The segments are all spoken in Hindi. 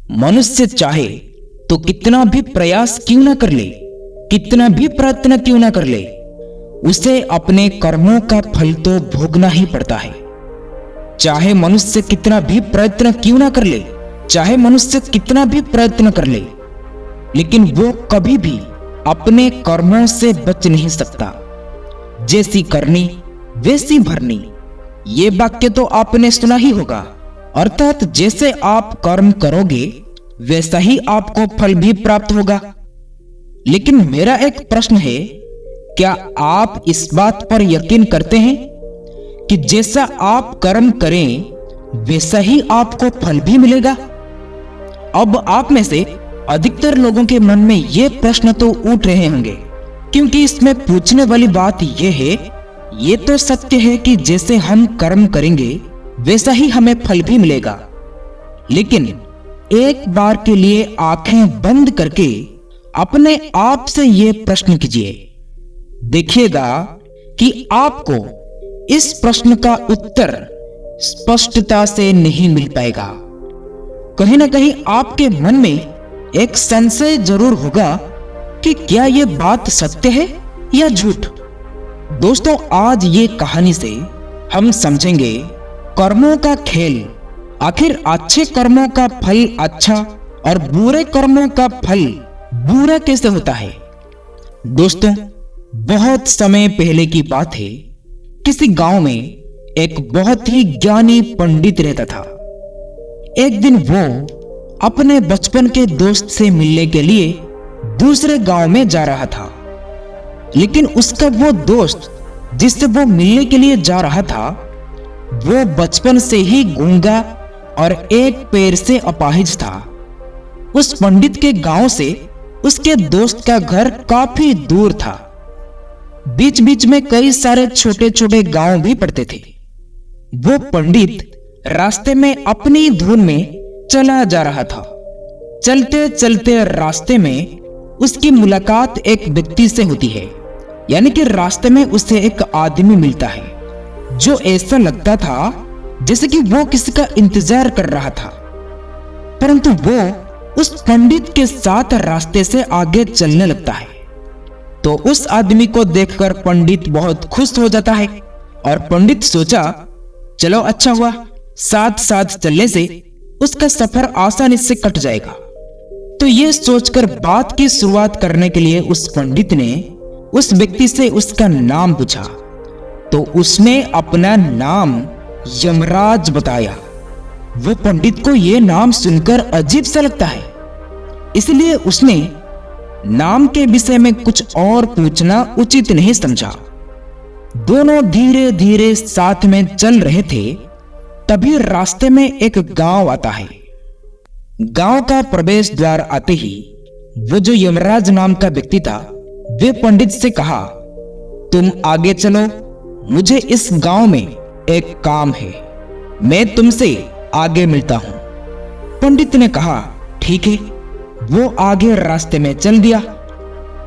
मनुष्य चाहे तो कितना भी प्रयास क्यों ना कर ले, कितना भी प्रयत्न क्यों ना कर ले, उसे अपने कर्मों का फल तो भोगना ही पड़ता है। चाहे मनुष्य कितना भी प्रयत्न क्यों ना कर ले, चाहे मनुष्य कितना भी प्रयत्न कर ले, लेकिन वो कभी भी अपने कर्मों से बच नहीं सकता। जैसी करनी वैसी भरनी, ये वाक्य तो आपने सुना ही होगा। अर्थात जैसे आप कर्म करोगे वैसा ही आपको फल भी प्राप्त होगा। लेकिन मेरा एक प्रश्न है, क्या आप इस बात पर यकीन करते हैं कि जैसा आप कर्म करें वैसा ही आपको फल भी मिलेगा? अब आप में से अधिकतर लोगों के मन में यह प्रश्न तो उठ रहे होंगे, क्योंकि इसमें पूछने वाली बात यह है, ये तो सत्य है कि जैसे हम कर्म करेंगे वैसा ही हमें फल भी मिलेगा। लेकिन एक बार के लिए आंखें बंद करके अपने आप से यह प्रश्न कीजिए, देखिएगा कि आपको इस प्रश्न का उत्तर स्पष्टता से नहीं मिल पाएगा। कहीं ना कहीं आपके मन में एक संशय जरूर होगा कि क्या यह बात सत्य है या झूठ। दोस्तों, आज ये कहानी से हम समझेंगे कर्मों का खेल। आखिर अच्छे कर्मों का फल अच्छा और बुरे कर्मों का फल बुरा कैसे होता है। दोस्तों, बहुत समय पहले की बात है, किसी गांव में एक बहुत ही ज्ञानी पंडित रहता था। एक दिन वो अपने बचपन के दोस्त से मिलने के लिए दूसरे गांव में जा रहा था, लेकिन उसका वो दोस्त जिससे वो मिलने के लिए जा रहा था, वो बचपन से ही गूंगा और एक पैर से अपाहिज था। उस पंडित के गांव से उसके दोस्त का घर काफी दूर था। बीच बीच में कई सारे छोटे छोटे गांव भी पड़ते थे। वो पंडित रास्ते में अपनी धुन में चला जा रहा था। चलते चलते रास्ते में उसकी मुलाकात एक व्यक्ति से होती है, यानी कि रास्ते में उसे एक आदमी मिलता है जो ऐसा लगता था जैसे कि वो किसी का इंतजार कर रहा था। परंतु वो उस पंडित के साथ रास्ते से आगे चलने लगता है। तो उस आदमी को देखकर पंडित बहुत खुश हो जाता है और पंडित सोचा, चलो अच्छा हुआ, साथ साथ चलने से उसका सफर आसानी से कट जाएगा। तो ये सोचकर बात की शुरुआत करने के लिए उस पंडित ने उस व्यक्ति से उसका नाम पूछा। तो उसने अपना नाम यमराज बताया। वो पंडित को यह नाम सुनकर अजीब सा लगता है, इसलिए उसने नाम के विषय में कुछ और पूछना उचित नहीं समझा। दोनों धीरे धीरे साथ में चल रहे थे, तभी रास्ते में एक गांव आता है। गांव का प्रवेश द्वार आते ही वो जो यमराज नाम का व्यक्ति था, वे पंडित से कहा, तुम आगे चलो, मुझे इस गांव में एक काम है, मैं तुमसे आगे मिलता हूं। पंडित ने कहा, ठीक है। वो आगे रास्ते में चल दिया।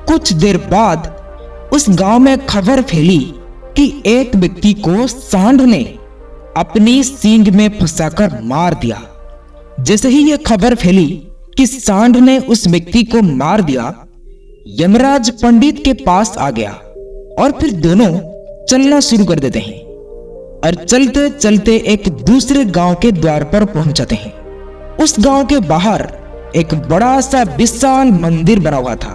कुछ देर बाद उस गांव में खबर फैली कि एक व्यक्ति को सांड ने अपनी सींग में फंसाकर मार दिया। जैसे ही यह खबर फैली कि सांड ने उस व्यक्ति को मार दिया, यमराज पंडित के पास आ गया और फिर दोनों चलना शुरू कर देते हैं और चलते चलते एक दूसरे गांव के द्वार पर पहुंच जाते हैं। उस गांव के बाहर एक बड़ा सा विशाल मंदिर बना हुआ था।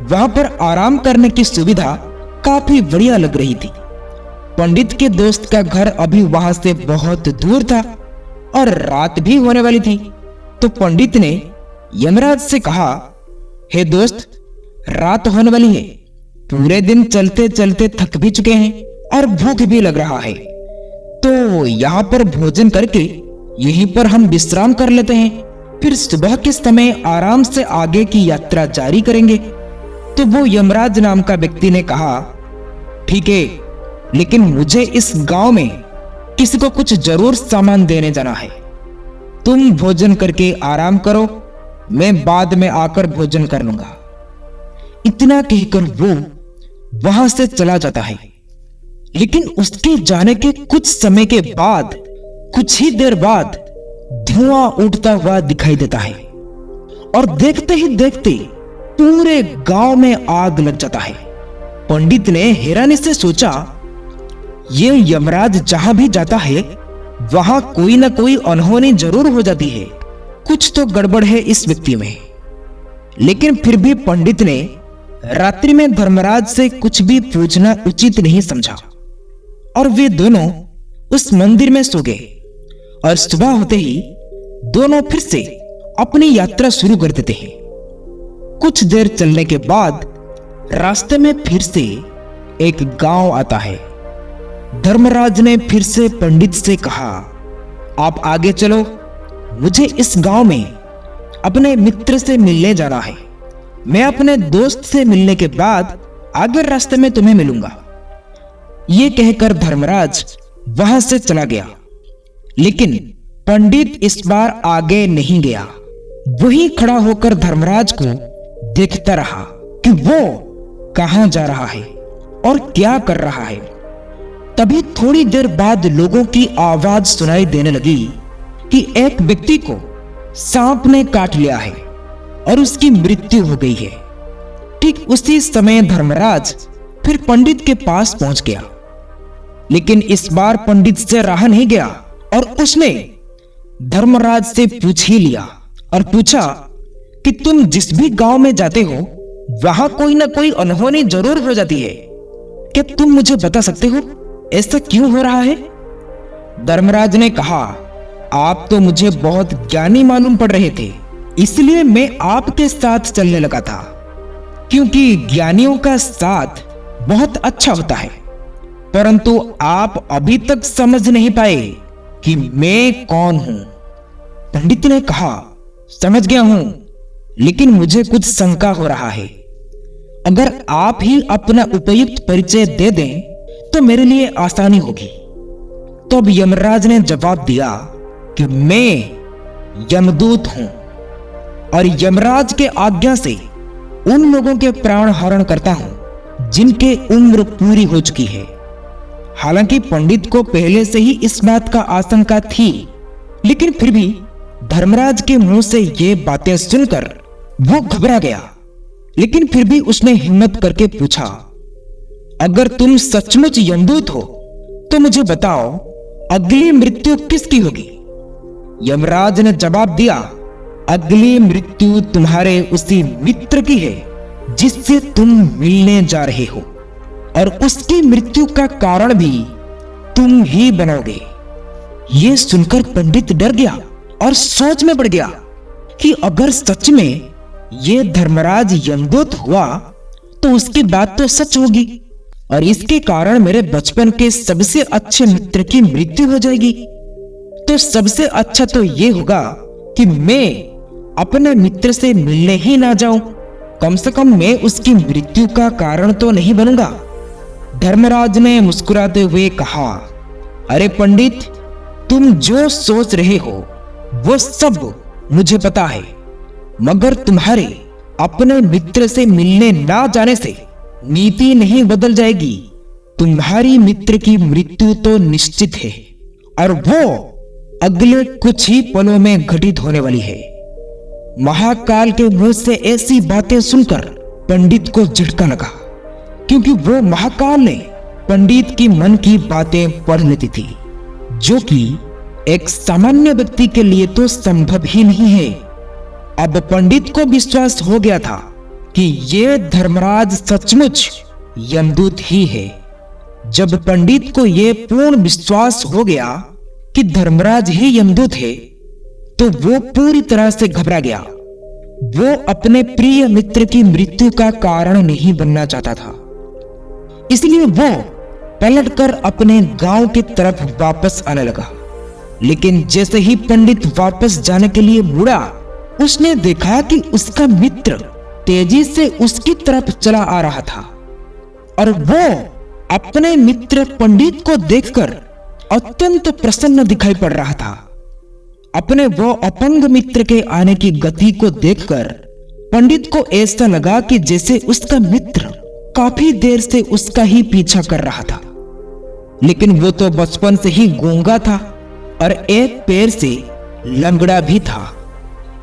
वहां पर आराम करने की सुविधा काफी बढ़िया लग रही थी। पंडित के दोस्त का घर अभी वहां से बहुत दूर था और रात भी होने वाली थी। तो पंडित ने यमराज से कहा, हे दोस्त, रात होने वाली है, पूरे दिन चलते चलते थक भी चुके हैं और भूख भी लग रहा है, तो यहाँ पर भोजन करके यहीं पर हम विश्राम कर लेते हैं, फिर सुबह के समय आराम से आगे की यात्रा जारी करेंगे। तो वो यमराज नाम का व्यक्ति ने कहा, ठीक है, लेकिन मुझे इस गांव में किसी को कुछ जरूर सामान देने जाना है। तुम भोजन करके आराम करो, मैं बाद में आकर भोजन कर लूंगा। इतना कहकर वो वहां से चला जाता है। लेकिन उसके जाने के कुछ समय के बाद, कुछ ही देर बाद धुआं उठता हुआ दिखाई देता है और देखते ही देखते पूरे गांव में आग लग जाता है। पंडित ने हैरानी से सोचा, ये यमराज जहां भी जाता है वहां कोई ना कोई अनहोनी जरूर हो जाती है, कुछ तो गड़बड़ है इस व्यक्ति में। लेकिन फिर भी पंडित ने रात्रि में धर्मराज से कुछ भी पूछना उचित नहीं समझा और वे दोनों उस मंदिर में सो गए। और सुबह होते ही दोनों फिर से अपनी यात्रा शुरू कर देते हैं। कुछ देर चलने के बाद रास्ते में फिर से एक गांव आता है। धर्मराज ने फिर से पंडित से कहा, आप आगे चलो, मुझे इस गांव में अपने मित्र से मिलने जाना है। मैं अपने दोस्त से मिलने के बाद आगे रास्ते में तुम्हें मिलूंगा। ये कहकर धर्मराज वहां से चला गया। लेकिन पंडित इस बार आगे नहीं गया, वही खड़ा होकर धर्मराज को देखता रहा कि वो कहां जा रहा है और क्या कर रहा है। तभी थोड़ी देर बाद लोगों की आवाज सुनाई देने लगी कि एक व्यक्ति को सांप ने काट लिया है और उसकी मृत्यु हो गई है। ठीक उसी समय धर्मराज फिर पंडित के पास पहुंच गया। लेकिन इस बार पंडित से रहा नहीं गया और उसने धर्मराज से पूछ ही लिया और पूछा कि तुम जिस भी गांव में जाते हो वहां कोई ना कोई अनहोनी जरूर हो जाती है। क्या तुम मुझे बता सकते हो ऐसा क्यों हो रहा है? धर्मराज ने कहा, आप तो मुझे बहुत ज्ञानी मालूम पड़ रहे थे, इसलिए मैं आपके साथ चलने लगा था, क्योंकि ज्ञानियों का साथ बहुत अच्छा होता है। परंतु आप अभी तक समझ नहीं पाए कि मैं कौन हूं। पंडित ने कहा, समझ गया हूं, लेकिन मुझे कुछ शंका हो रहा है। अगर आप ही अपना उपयुक्त परिचय दे दें तो मेरे लिए आसानी होगी। तो अब यमराज ने जवाब दिया कि मैं यमदूत हूं और यमराज के आज्ञा से उन लोगों के प्राण हरण करता हूं जिनके उम्र पूरी हो चुकी है। हालांकि पंडित को पहले से ही इस बात का आशंका थी, लेकिन फिर भी धर्मराज के मुंह से ये बातें सुनकर वो घबरा गया। लेकिन फिर भी उसने हिम्मत करके पूछा, अगर तुम सचमुच यमदूत हो तो मुझे बताओ अगली मृत्यु किसकी होगी? यमराज ने जवाब दिया, अगली मृत्यु तुम्हारे उसी मित्र की है जिससे तुम मिलने जा रहे हो, और उसकी मृत्यु का कारण भी तुम ही बनोगे। यह सुनकर पंडित डर गया और सोच में पड़ गया कि अगर सच में ये धर्मराज यमदूत हुआ तो उसकी बात तो सच होगी और इसके कारण मेरे बचपन के सबसे अच्छे मित्र की मृत्यु हो जाएगी। तो सबसे अच्छा तो ये होगा कि मैं अपने मित्र से मिलने ही ना जाऊं, कम से कम मैं उसकी मृत्यु का कारण तो नहीं बनूंगा। धर्मराज ने मुस्कुराते हुए कहा, अरे पंडित, तुम जो सोच रहे हो वो सब मुझे पता है, मगर तुम्हारे अपने मित्र से मिलने ना जाने से नीति नहीं बदल जाएगी। तुम्हारी मित्र की मृत्यु तो निश्चित है और वो अगले कुछ ही पलों में घटित होने वाली है। महाकाल के मुंह से ऐसी बातें सुनकर पंडित को झटका लगा, क्योंकि वो महाकाल ने पंडित की मन की बातें पढ़ लेती थी, जो कि एक सामान्य व्यक्ति के लिए तो संभव ही नहीं है। अब पंडित को विश्वास हो गया था कि ये धर्मराज सचमुच यमदूत ही है। जब पंडित को ये पूर्ण विश्वास हो गया कि धर्मराज ही यमदूत है, तो वो पूरी तरह से घबरा गया। वो अपने प्रिय मित्र की मृत्यु का कारण नहीं बनना चाहता था, इसलिए वो पलटकर अपने गांव की तरफ वापस आने लगा। लेकिन जैसे ही पंडित वापस जाने के लिए मुड़ा, उसने देखा कि उसका मित्र तेजी से उसकी तरफ चला आ रहा था और वो अपने मित्र पंडित को देखकर अत्यंत प्रसन्न दिखाई पड़ रहा था। अपने वो अपंग मित्र के आने की गति को देखकर पंडित को ऐसा लगा कि जैसे उसका मित्र काफी देर से उसका ही पीछा कर रहा था। लेकिन वो तो बचपन से ही गूंगा था और एक पैर से लंगड़ा भी था,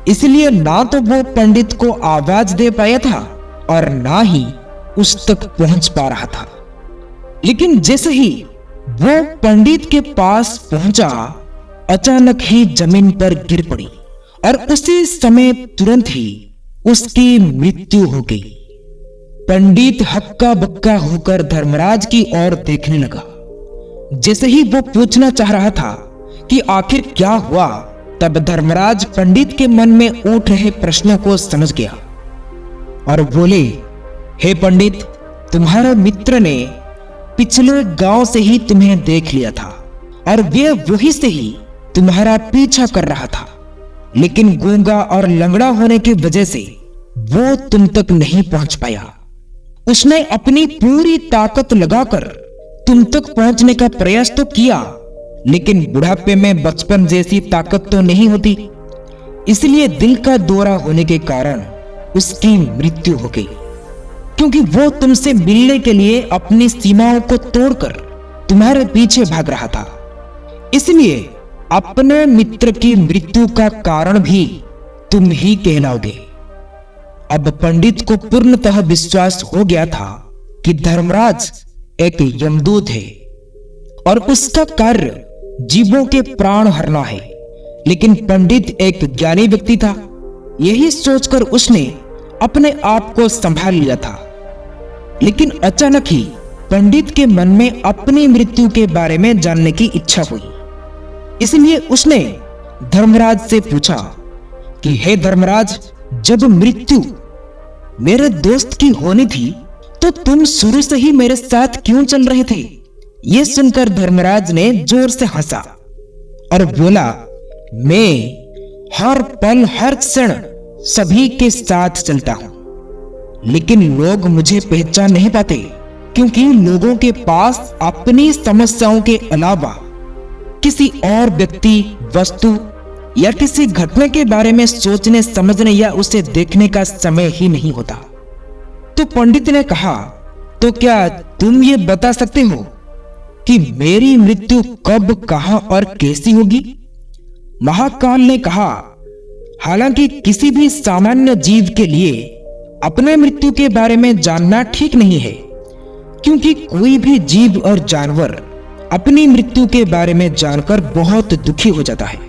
इसलिए ना तो वो पंडित को आवाज दे पाया था और ना ही उस तक पहुंच पा रहा था। लेकिन जैसे ही वो पंडित के पास पहुंचा, अचानक ही जमीन पर गिर पड़ी और उसी समय तुरंत ही उसकी मृत्यु हो गई। पंडित हक्का बक्का होकर धर्मराज की ओर देखने लगा। जैसे ही वो पूछना चाह रहा था कि आखिर क्या हुआ, तब धर्मराज पंडित के मन में उठ रहे प्रश्नों को समझ गया और बोले, हे पंडित, तुम्हारे मित्र ने पिछले गांव से ही तुम्हें देख लिया था और वे वहीं से ही तुम्हारा पीछा कर रहा था, लेकिन गूंगा और लंगड़ा होने की वजह से वो तुम तक नहीं पहुंच पाया। उसने अपनी पूरी ताकत लगाकर तुम तक पहुंचने का प्रयास तो किया, लेकिन बुढ़ापे में बचपन जैसी ताकत तो नहीं होती, इसलिए दिल का दौरा होने के कारण उसकी मृत्यु हो गई, क्योंकि वो तुमसे मिलने के लिए अपनी सीमाओं को तोड़कर तुम्हारे पीछे भाग रहा था। इसलिए अपने मित्र की मृत्यु का कारण भी तुम ही कहलाओगे। अब पंडित को पूर्णतः विश्वास हो गया था कि धर्मराज एक यमदूत है और उसका कार्य जीवों के प्राण हरना है, लेकिन पंडित एक ज्ञानी व्यक्ति था। यही सोचकर उसने अपने आप को संभाल लिया था। लेकिन अचानक ही पंडित के मन में अपनी मृत्यु के बारे में जानने की इच्छा हुई, इसलिए उसने धर्मराज से पूछा कि हे धर्मराज, जब मृत्यु मेरे दोस्त की होनी थी तो तुम शुरू से ही मेरे साथ क्यों चल रहे थे? यह सुनकर धर्मराज ने जोर से हंसा और बोला, मैं हर पल हर क्षण सभी के साथ चलता हूं, लेकिन लोग मुझे पहचान नहीं पाते, क्योंकि लोगों के पास अपनी समस्याओं के अलावा किसी और व्यक्ति, वस्तु या किसी घटना के बारे में सोचने, समझने या उसे देखने का समय ही नहीं होता। तो पंडित ने कहा, तो क्या तुम ये बता सकते हो कि मेरी मृत्यु कब, कहां और कैसी होगी? महाकाल ने कहा, हालांकि किसी भी सामान्य जीव के लिए अपने मृत्यु के बारे में जानना ठीक नहीं है, क्योंकि कोई भी जीव और जानवर अपनी मृत्यु के बारे में जानकर बहुत दुखी हो जाता है।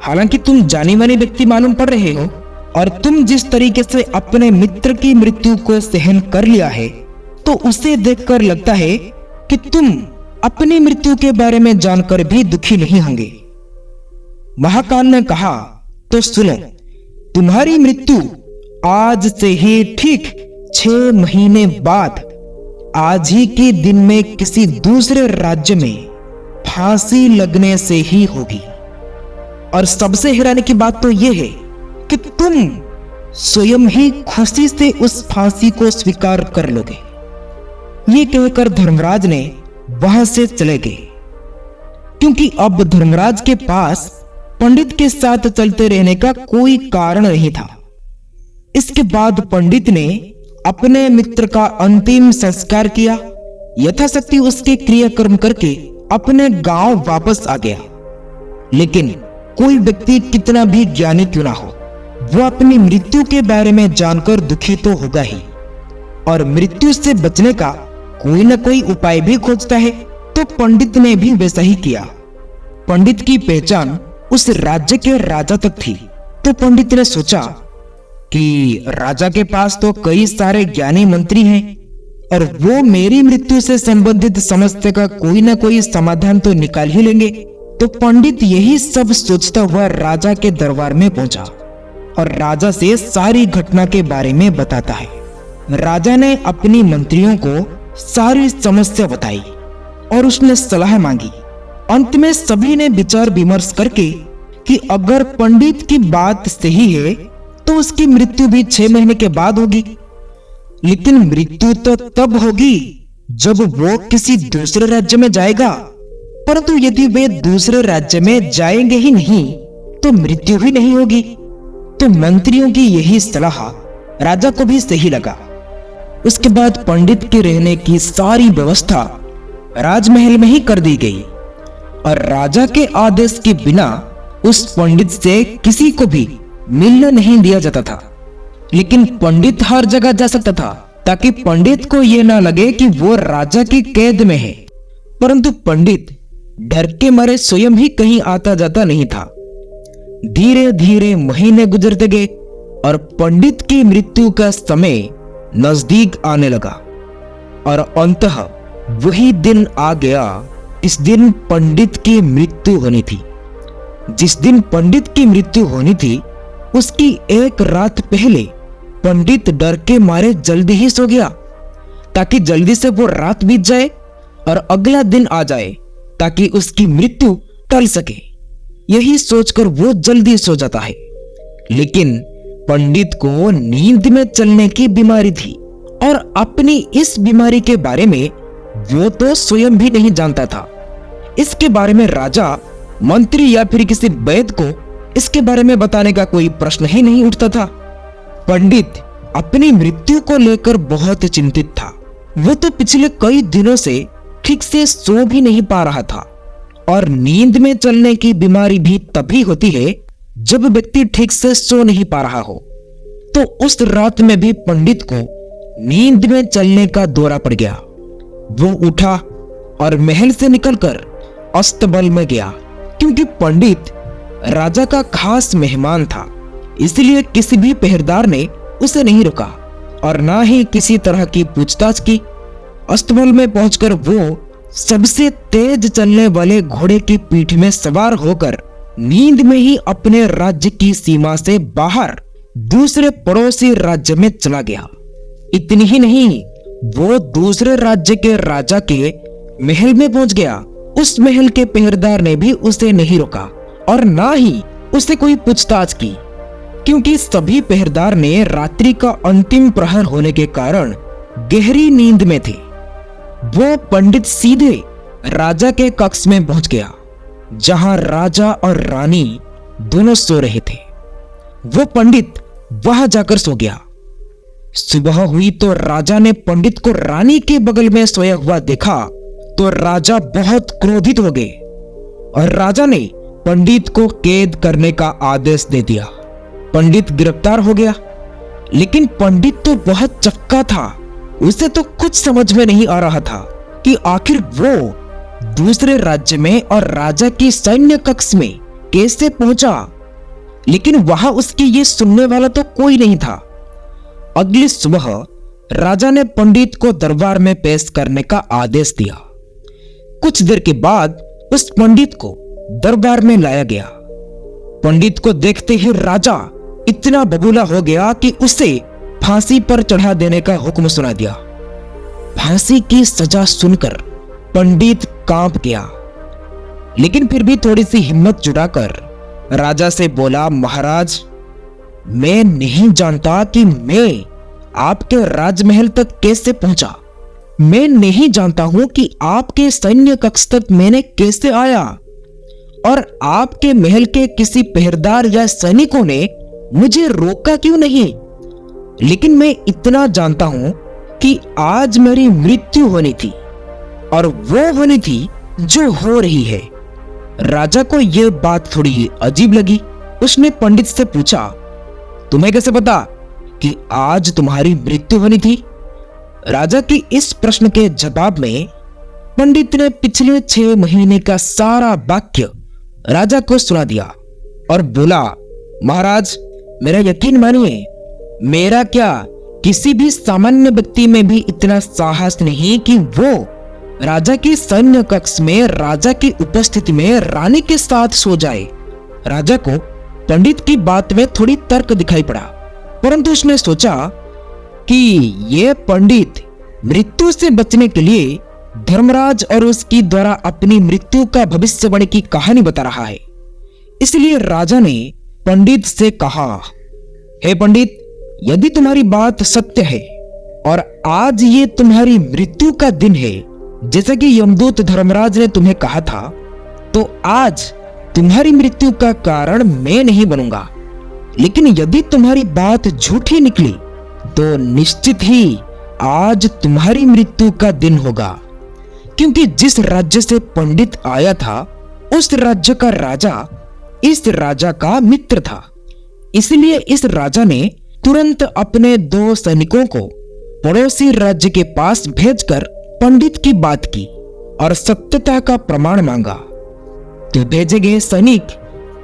हालांकि तुम जानी मानी व्यक्ति मालूम पड़ रहे हो और तुम जिस तरीके से अपने मित्र की मृत्यु को सहन कर लिया है, तो उसे देखकर लगता है कि तुम अपनी मृत्यु के बारे में जानकर भी दुखी नहीं होंगे। महाकाल ने कहा, तो सुनो, तुम्हारी मृत्यु आज से ही ठीक 6 महीने बाद आज ही के दिन में किसी दूसरे राज्य में फांसी लगने से ही होगी। और सबसे हैरानी की बात तो यह है कि तुम स्वयं ही खुशी से उस फांसी को स्वीकार कर लोगे। ये कहकर धर्मराज ने वहां से चले गए, क्योंकि अब धर्मराज के पास पंडित के साथ चलते रहने का कोई कारण नहीं था। इसके बाद पंडित ने अपने मित्र का अंतिम संस्कार किया, यथाशक्ति उसके क्रियाकर्म करके अपने गांव वापस आ गया। लेकिन कोई व्यक्ति कितना भी ज्ञानी क्यों ना हो, वो अपनी मृत्यु के बारे में जानकर दुखी तो होगा ही, और मृत्यु से बचने का कोई ना कोई उपाय भी खोजता है। तो पंडित ने भी वैसा ही किया। पंडित की पहचान उस राज्य के राजा तक थी, तो पंडित ने सोचा कि राजा के पास तो कई सारे ज्ञानी मंत्री हैं और वो मेरी मृत्यु से संबंधित समस्या का कोई ना कोई समाधान तो निकाल ही लेंगे। तो पंडित यही सब सोचता हुआ राजा के दरबार में पहुंचा और राजा से सारी घटना के बारे में बताता है। राजा ने अपनी मंत्रियों को सारी समस्या बताई और उसने सलाह मांगी। अंत में सभी ने विचार विमर्श करके कि अगर पंडित की बात सही है तो उसकी मृत्यु भी 6 महीने के बाद होगी, लेकिन मृत्यु तो तब होगी जब वो किसी दूसरे राज्य में जाएगा। परंतु यदि वे दूसरे राज्य में जाएंगे ही नहीं तो मृत्यु ही नहीं होगी। तो मंत्रियों की यही सलाह राजा को भी सही लगा। उसके बाद पंडित के रहने की सारी व्यवस्था राजमहल में ही कर दी गई और राजा के आदेश के बिना उस पंडित से किसी को भी मिलने नहीं दिया जाता था। लेकिन पंडित हर जगह जा सकता था ताकि पंडित को यह ना लगे कि वो राजा की कैद में है। परंतु पंडित डर के मारे स्वयं ही कहीं आता जाता नहीं था। धीरे धीरे महीने गुजरते गए और पंडित की मृत्यु का समय नजदीक आने लगा। और अंततः वही दिन आ गया। इस दिन पंडित की मृत्यु होनी थी। जिस दिन पंडित की मृत्यु होनी थी उसकी एक रात पहले पंडित डर के मारे जल्दी ही सो गया ताकि जल्दी से वो रात बीत जाए और अगला दिन आ जाए ताकि उसकी मृत्यु टल सके। यही सोचकर वो जल्दी सो जाता है। लेकिन पंडित को नींद में चलने की बीमारी थी और अपनी इस बीमारी के बारे में वो तो स्वयं भी नहीं जानता था। इसके बारे में राजा, मंत्री या फिर किसी वैद्य को इसके बारे में बताने का कोई प्रश्न ही नहीं उठता था। पंडित अपनी मृत्यु को लेकर बहुत चिंतित था। वो तो पिछले कई दिनों से ठीक से सो भी नहीं पा रहा था। और नींद में चलने की बीमारी भी तभी होती है जब व्यक्ति ठीक से सो नहीं पा रहा हो। तो उस रात में भी पंडित को नींद में चलने का दौरा पड़ गया। वो उठा और महल से निकलकर अस्तबल में गया, क्योंकि पंडित राजा का खास मेहमान था। इसलिए किसी भी पहरेदार ने उसे नहीं रोका और ना ही किसी तरह की पूछताछ की। अस्तबल में पहुंचकर वो सबसे तेज चलने वाले घोड़े की पीठ में सवार होकर नींद में ही अपने राज्य की सीमा से बाहर दूसरे पड़ोसी राज्य में चला गया। इतनी ही नहीं, वो दूसरे राज्य के राजा के महल में पहुंच गया। उस महल के पहरेदार ने भी उसे नहीं रोका और ना ही उसे कोई पूछताछ की, क्योंकि सभी पहरेदार ने रात्रि का अंतिम प्रहर होने के कारण गहरी नींद में थे। वो पंडित सीधे राजा के कक्ष में पहुंच गया, जहां राजा और रानी दोनों सो रहे थे। वो पंडित वहां जाकर सो गया। सुबह हुई तो राजा ने पंडित को रानी के बगल में सोया हुआ देखा तो राजा बहुत क्रोधित हो गए और राजा ने पंडित को कैद करने का आदेश दे दिया। पंडित गिरफ्तार हो गया। लेकिन पंडित तो बहुत चक्का था। उसे तो कुछ समझ में नहीं आ रहा था कि आखिर वो दूसरे राज्य में और राजा की सैन्य कक्ष में कैसे पहुंचा। लेकिन वहां उसकी ये सुनने वाला तो कोई नहीं था। अगली सुबह राजा ने पंडित को दरबार में पेश करने का आदेश दिया। कुछ देर के बाद उस पंडित को दरबार में लाया गया। पंडित को देखते ही राजा इतना बबूला हो गया कि उसे फांसी पर चढ़ा देने का हुक्म सुना दिया। फांसी की सजा सुनकर पंडित कांप गया, लेकिन फिर भी थोड़ी सी हिम्मत जुटाकर राजा से बोला, महाराज, मैं नहीं जानता कि मैं आपके राजमहल तक कैसे पहुंचा। मैं नहीं जानता हूं कि आपके सैन्य कक्ष तक मैंने कैसे आया और आपके महल के किसी पहरेदार या सैनिकों ने मुझे रोका क्यों नहीं। लेकिन मैं इतना जानता हूं कि आज मेरी मृत्यु होनी थी और वो होनी थी जो हो रही है। राजा को यह बात थोड़ी अजीब लगी। उसने पंडित से पूछा, तुम्हें कैसे पता कि आज तुम्हारी मृत्यु होनी थी? राजा की इस प्रश्न के जवाब में पंडित ने पिछले 6 महीने का सारा वाक्य राजा को सुना दिया और बोला, महाराज, मेरा यकीन मानिए, मेरा क्या किसी भी सामान्य व्यक्ति में भी इतना साहस नहीं कि वो राजा की सैन्य कक्ष में राजा की उपस्थिति में रानी के साथ सो जाए। राजा को पंडित की बात में थोड़ी तर्क दिखाई पड़ा, परंतु उसने सोचा कि ये पंडित मृत्यु से बचने के लिए धर्मराज और उसकी द्वारा अपनी मृत्यु का भविष्यवाणी की कहानी बता रहा है। इसलिए राजा ने पंडित से कहा, हे पंडित, यदि तुम्हारी बात सत्य है और आज ये तुम्हारी मृत्यु का दिन है, जैसा कि यमदूत धर्मराज ने तुम्हें कहा था, तो आज तुम्हारी मृत्यु का कारण मैं नहीं बनूंगा। लेकिन यदि तुम्हारी बात झूठी निकली तो निश्चित ही आज तुम्हारी मृत्यु का दिन होगा, क्योंकि जिस राज्य से पंडित आया था उस राज्य का राजा इस राजा का मित्र था। इसलिए इस राजा ने तुरंत अपने 2 सैनिकों को पड़ोसी राज्य के पास भेजकर पंडित की बात की और सत्यता का प्रमाण मांगा। तो भेजे गए सैनिक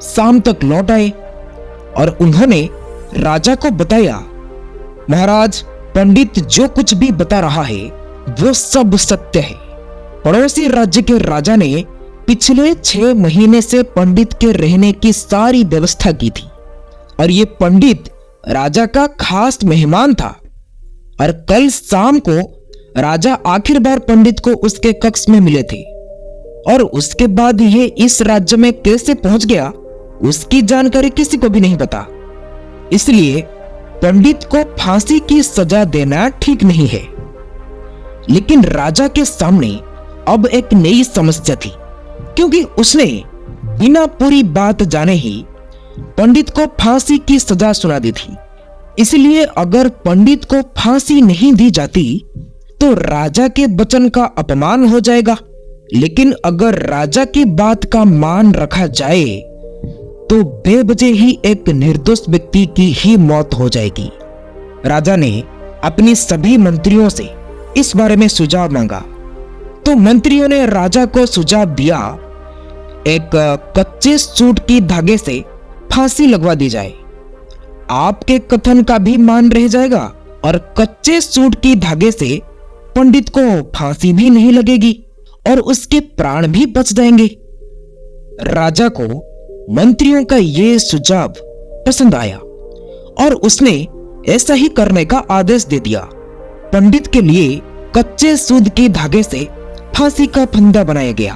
शाम तक लौट आए और उन्होंने राजा को बताया, महाराज, पंडित जो कुछ भी बता रहा है वो सब सत्य है। पड़ोसी राज्य के राजा ने पिछले 6 महीने से पंडित के रहने की सारी व्यवस्था की थी और ये पंडित राजा का खास मेहमान था। और कल शाम को राजा आखिर बार पंडित को उसके कक्ष में मिले थे और उसके बाद ये इस राज्य में कैसे पहुंच गया उसकी जानकारी किसी को भी नहीं पता। इसलिए पंडित को फांसी की सजा देना ठीक नहीं है। लेकिन राजा के सामने अब एक नई समस्या थी, क्योंकि उसने बिना पूरी बात जाने ही पंडित को फांसी की सजा सुना दी थी। इसलिए अगर पंडित को फांसी नहीं दी जाती तो राजा के वचन का अपमान हो जाएगा, लेकिन अगर राजा की बात का मान रखा जाए तो बेवजह ही एक निर्दोष व्यक्ति की ही मौत हो जाएगी। राजा ने अपनी सभी मंत्रियों से इस बारे में सुझाव मांगा। तो मंत्रियों ने राजा को सुझाव दिया, एक कच्चे सूत की धागे से फांसी लगवा दी जाए। आपके कथन का भी मान रह जाएगा और कच्चे सूत की धागे से पंडित को फांसी भी नहीं लगेगी और उसके प्राण भी बच जाएंगे। राजा को मंत्रियों का यह सुझाव पसंद आया और उसने ऐसा ही करने का आदेश दे दिया। पंडित के लिए कच्चे सूत के धागे से फांसी का फंदा बनाया गया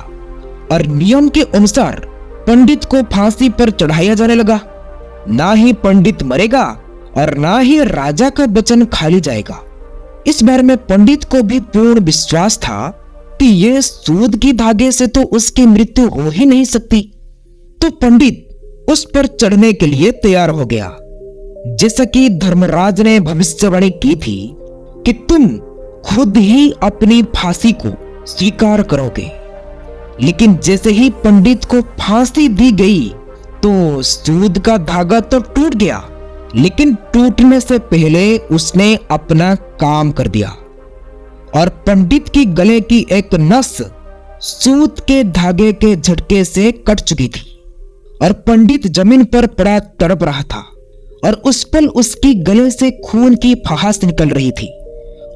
और नियम के अनुसार पंडित को फांसी पर चढ़ाया जाने लगा। ना ही पंडित मरेगा और ना ही राजा का वचन खाली जाएगा। इस बारे में पंडित को भी पूर्ण विश्वास था कि यह सूत की धागे से तो उसकी मृत्यु हो ही नहीं सकती। तो पंडित उस पर चढ़ने के लिए तैयार हो गया। जैसा कि धर्मराज ने भविष्यवाणी की थी कि तुम खुद ही अपनी फांसी को स्वीकार करोगे। लेकिन जैसे ही पंडित को फांसी दी गई तो सूत का धागा तो टूट गया, लेकिन टूटने से पहले उसने अपना काम कर दिया और पंडित की गले की एक नस सूत के धागे के झटके से कट चुकी थी और पंडित जमीन पर पड़ा तड़प रहा था और उस पल उसकी गले से खून की फहास निकल रही थी।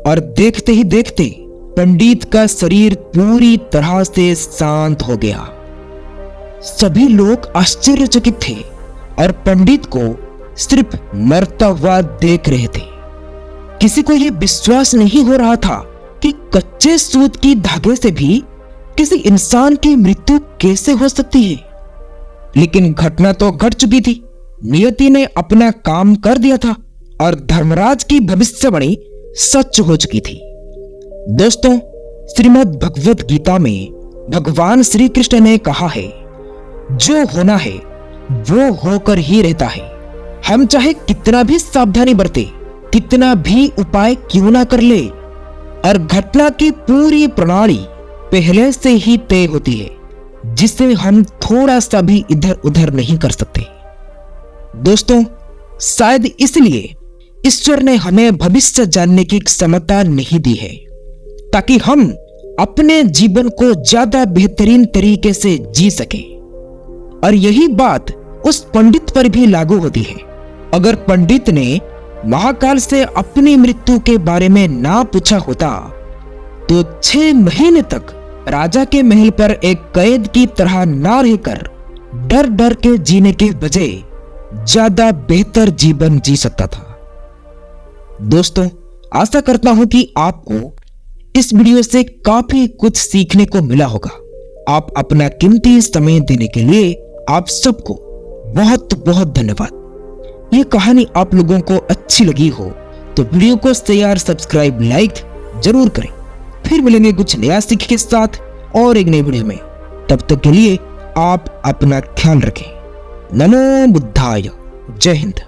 और देखते ही देखते पंडित का शरीर पूरी तरह से शांत हो गया। सभी लोग आश्चर्यचकित थे और पंडित को सिर्फ मरता हुआ देख रहे थे। किसी को यह विश्वास नहीं हो रहा था कि कच्चे सूत की धागे से भी किसी इंसान की मृत्यु कैसे हो सकती है। लेकिन घटना तो घट चुकी थी। नियति ने अपना काम कर दिया था और धर्मराज की भविष्यवाणी सच हो चुकी थी। दोस्तों, श्रीमद् भगवत गीता में भगवान श्री कृष्ण ने कहा है, जो होना है वो होकर ही रहता है। हम चाहे कितना भी सावधानी बरते, कितना भी उपाय क्यों ना कर ले, और घटना की पूरी प्रणाली पहले से ही तय होती है, जिसे हम थोड़ा सा भी इधर उधर नहीं कर सकते। दोस्तों, शायद इसलिए ईश्वर ने हमें भविष्य जानने की क्षमता नहीं दी है, ताकि हम अपने जीवन को ज्यादा बेहतरीन तरीके से जी सके। और यही बात उस पंडित पर भी लागू होती है। अगर पंडित ने महाकाल से अपनी मृत्यु के बारे में ना पूछा होता तो 6 महीने तक राजा के महल पर एक कैद की तरह ना रहकर डर डर के जीने के बजाय ज्यादा बेहतर जीवन जी सकता था। दोस्तों, आशा करता हूं कि आपको इस वीडियो से काफी कुछ सीखने को मिला होगा। आप अपना कीमती समय देने के लिए आप सबको बहुत बहुत धन्यवाद। ये कहानी आप लोगों को अच्छी लगी हो तो वीडियो को शेयर, सब्सक्राइब, लाइक जरूर करें। फिर मिलेंगे कुछ नया सीख के साथ और एक नई वीडियो में। तब तक के लिए आप अपना ख्याल रखें। नमो बुद्धाय। जय हिंद।